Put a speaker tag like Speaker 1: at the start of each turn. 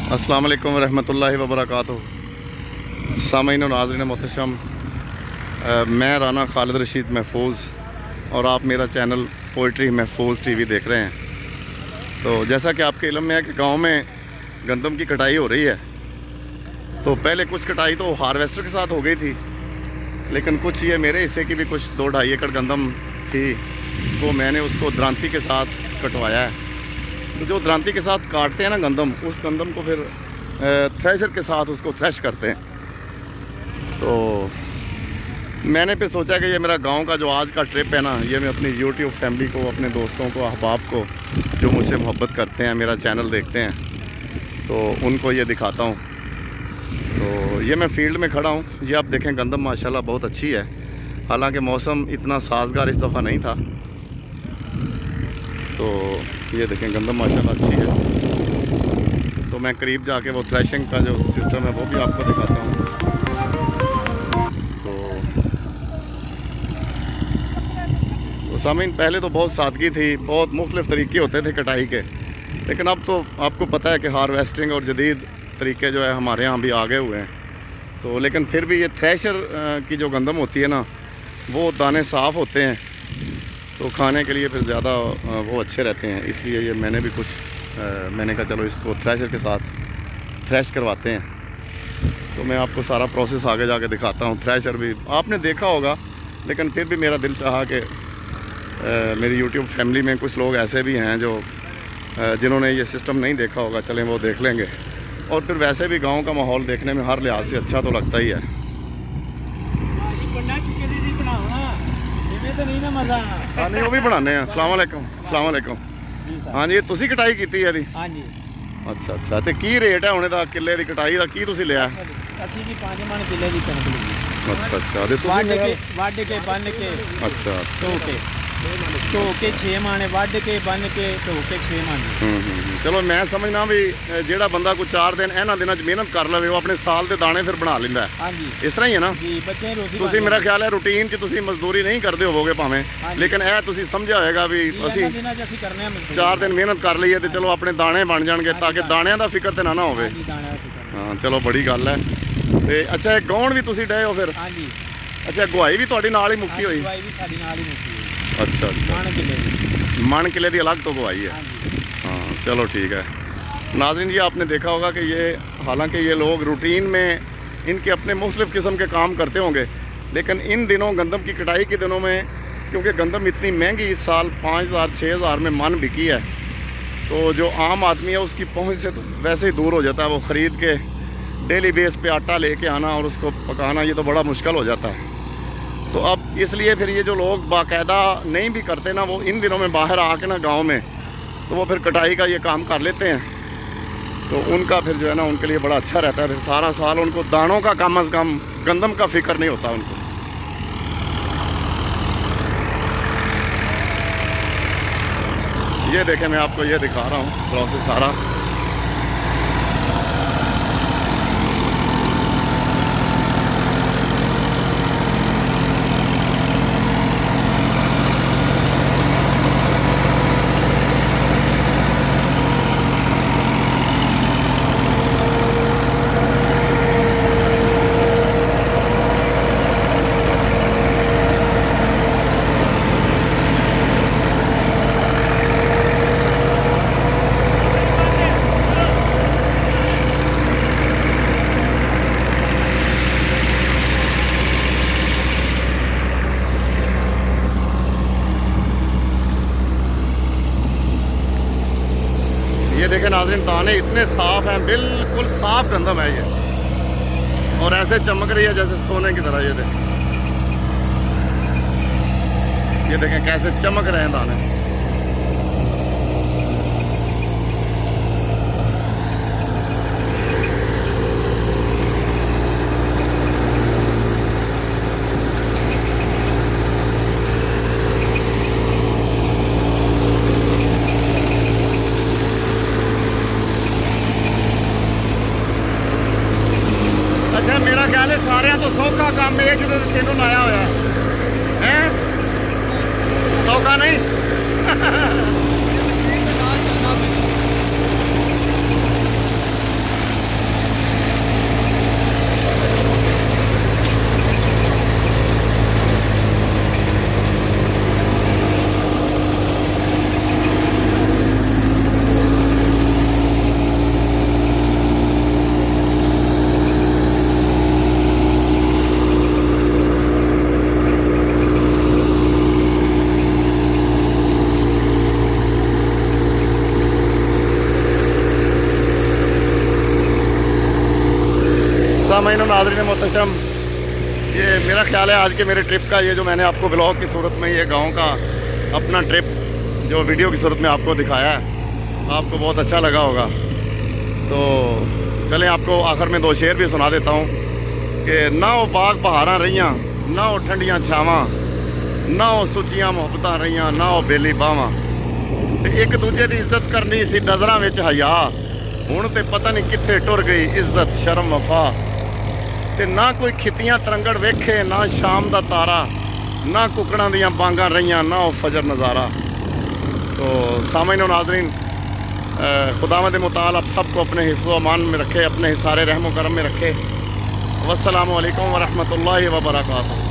Speaker 1: अस्सलाम वालेकुम रहमतुल्लाहि व बरकातुहू। सामीन और नाज़रीन मोहतरम, मैं राना खालिद रशीद महफूज और आप मेरा चैनल पोइट्री महफूज टीवी देख रहे हैं। तो जैसा कि आपके इल्म में है कि गांव में गंदम की कटाई हो रही है, तो पहले कुछ कटाई तो हार्वेस्टर के साथ हो गई थी, लेकिन कुछ ये मेरे हिस्से की भी कुछ 2-2.5 एकड़ गंदम थी, तो मैंने उसको द्रांति के साथ कटवाया है। तो जो द्रांति के साथ काटते हैं ना गंदम, उस गंदम को फिर थ्रेशर के साथ उसको थ्रेश करते हैं। तो मैंने फिर सोचा कि ये मेरा गांव का जो आज का ट्रिप है ना, ये मैं अपनी यूट्यूब फैमिली को, अपने दोस्तों को, अहबाब को जो मुझसे मोहब्बत करते हैं, मेरा चैनल देखते हैं, तो उनको ये दिखाता हूँ। तो ये मैं फील्ड में खड़ा हूँ। ये आप देखें, गंदम माशाल्लाह बहुत अच्छी है। हालांकि मौसम इतना साजगार इस दफ़ा नहीं था। तो ये देखें, गंदम माशाल्लाह अच्छी है। तो मैं करीब जाके वो थ्रेशिंग का जो सिस्टम है वो भी आपको दिखाता हूँ। तो सामीन, पहले तो बहुत सादगी थी, बहुत मुख्तलिफ़ तरीके होते थे कटाई के, लेकिन अब तो आपको पता है कि हार्वेस्टिंग और जदीद तरीके जो है हमारे यहाँ भी आ गए हुए हैं। तो लेकिन फिर भी ये थ्रेशर की जो गंदम होती है ना, वो दाने साफ़ होते हैं, तो खाने के लिए फिर ज़्यादा वो अच्छे रहते हैं। इसलिए ये मैंने भी कुछ मैंने कहा चलो इसको थ्रेशर के साथ थ्रेश करवाते हैं। तो मैं आपको सारा प्रोसेस आगे जाके दिखाता हूँ। थ्रेशर भी आपने देखा होगा, लेकिन फिर भी मेरा दिल चाहा कि मेरी यूट्यूब फैमिली में कुछ लोग ऐसे भी हैं जो जिन्होंने ये सिस्टम नहीं देखा होगा, चलें वो देख लेंगे। और फिर वैसे भी गांव का माहौल देखने में हर लिहाज से अच्छा तो लगता ही है। हाँ नहीं, वो भी बनाने हैं। अस्सलाम वालेकुम। अस्सलाम वालेकुम। हाँ जी, तुसी कटाई की है?
Speaker 2: हाँ जी।
Speaker 1: अच्छा अच्छा। तो की रेट है हुणे दा किले दी कटाई दा? की तुसी लिया?
Speaker 2: ਅਸੀਂ ਜੀ 5 ਮਣ ਕਿੱਲੇ ਦੀ ਕਣਕ ਲਈ।
Speaker 1: अच्छा अच्छा। ते तुसी
Speaker 2: ਵੱਢ ਕੇ ਬੰਨ ਕੇ
Speaker 1: अच्छा अच्छा
Speaker 2: ਧੋ ਕੇ 6 ਮਣ ਵੱਢ ਕੇ ਬੰਨ ਕੇ ਧੋ ਕੇ 6 ਮਣ।
Speaker 1: चलो मैं समझना भी ਜਿਹੜਾ ਬੰਦਾ ਕੋਈ 4 ਦਿਨ ਇਹਨਾਂ ਦਿਨਾਂ 'ਚ ਮਿਹਨਤ ਕਰ ਲਵੇ, ਉਹ ਆਪਣੇ ਸਾਲ ਦੇ ਦਾਣੇ ਫਿਰ ਬਣਾ ਲੈਂਦਾ ਹੈ।
Speaker 2: ਹਾਂਜੀ,
Speaker 1: ਇਸ ਤਰ੍ਹਾਂ ਹੀ ਹੈ ਨਾ
Speaker 2: ਜੀ। ਬੱਚੇ ਰੋਟੀ
Speaker 1: ਤੁਸੀਂ, ਮੇਰਾ ਖਿਆਲ ਹੈ ਰੂਟੀਨ 'ਚ ਤੁਸੀਂ ਮਜ਼ਦੂਰੀ ਨਹੀਂ ਕਰਦੇ ਹੋਵੋਗੇ ਭਾਵੇਂ, ਲੇਕਿਨ ਇਹ ਤੁਸੀਂ ਸਮਝਿਆ ਹੋਏਗਾ ਵੀ ਅਸੀਂ 4 ਦਿਨ ਮਿਹਨਤ ਕਰ ਲਈਏ ਤੇ ਚਲੋ ਆਪਣੇ ਦਾਣੇ ਬਣ ਜਾਣਗੇ, ਤਾਂ ਕਿ ਦਾਣਿਆਂ ਦਾ ਫਿਕਰ ਤੇ ਨਾ ਹੋਵੇ। ਹਾਂ ਚਲੋ ਬੜੀ ਗੱਲ ਹੈ। ਤੇ ਅੱਛਾ, ਇਹ ਗਾਉਣ ਵੀ ਤੁਸੀਂ ਡਏ ਹੋ ਫਿਰ?
Speaker 2: ਹਾਂਜੀ।
Speaker 1: ਅੱਛਾ, ਗੁਹਾਈ ਵੀ ਤੁਹਾਡੀ ਨਾਲ ਹੀ ਮੁੱਕੀ ਹੋਈ?
Speaker 2: ਗੁਹਾਈ ਵੀ ਸਾਡੀ ਨਾਲ ਹੀ ਮੁੱਕੀ ਹੋਈ।
Speaker 1: अच्छा अच्छा। मण किले की अलग तो बुआई है। हाँ चलो ठीक है। नाज़रीन जी, आपने देखा होगा कि ये, हालांकि ये लोग रूटीन में इनके अपने मुख्तलिफ़ किस्म के काम करते होंगे, लेकिन इन दिनों गंदम की कटाई के दिनों में, क्योंकि गंदम इतनी महंगी इस साल 5,000-6,000 में मन बिकी है, तो जो आम आदमी है उसकी पहुँच से तो वैसे ही दूर हो जाता है। वो ख़रीद के डेली बेस पे आटा लेके आना और उसको पकाना, ये तो बड़ा मुश्किल हो जाता है। तो अब इसलिए फिर ये जो लोग बाकायदा नहीं भी करते ना, वो इन दिनों में बाहर आके ना गांव में, तो वो फिर कटाई का ये काम कर लेते हैं। तो उनका फिर जो है ना, उनके लिए बड़ा अच्छा रहता है। फिर सारा साल उनको दानों का कम अज़ कम गंदम का फ़िक्र नहीं होता उनको। ये देखें, मैं आपको ये दिखा रहा हूँ प्रोसेस सारा। ये देखें नाज़रीन, दाने इतने साफ़ हैं, बिल्कुल साफ़ गंदम है ये, और ऐसे चमक रही है जैसे सोने की तरह। ये देखें कैसे चमक रहे हैं दाने। अच्छा, मेरा ख्याल है सारे तो सौखा काम है जो तेनों लाया हुआ है, सौखा नहीं। सामईन नाज़रीन मोहतरम, ये मेरा ख्याल है आज के मेरे ट्रिप का, ये जो मैंने आपको ब्लॉग की सूरत में ये गांव का अपना ट्रिप जो वीडियो की सूरत में आपको दिखाया है, आपको बहुत अच्छा लगा होगा। तो चलें आपको आखिर में 2 शेर भी सुना देता हूँ कि ना वो बाग बहारां रहियां, ना वो ठंडियां छावां, ना वो सुचियां मुहब्बतां रहियां, ना वो बेली बावां, ते एक दूजे की इज्जत करनी सी नज़रां विच हया, हुण ते पता नहीं कित्थे टुर गई इज्जत शर्म वफा, ते ना कोई खितियां तरंगड़ वेखे, ना शाम दा तारा, ना कुकड़ां दियां बांगां रहियां, ना वो फजर नज़ारा। तो सामईन व नाज़रीन, खुदावंद मुताल आप सबको अपने हिफ्ज़ व अमान में रखे, अपने सारे रहम व करम में रखे। वस्सलामु अलैकुम व रहमतुल्लाहि व बरकातुहू।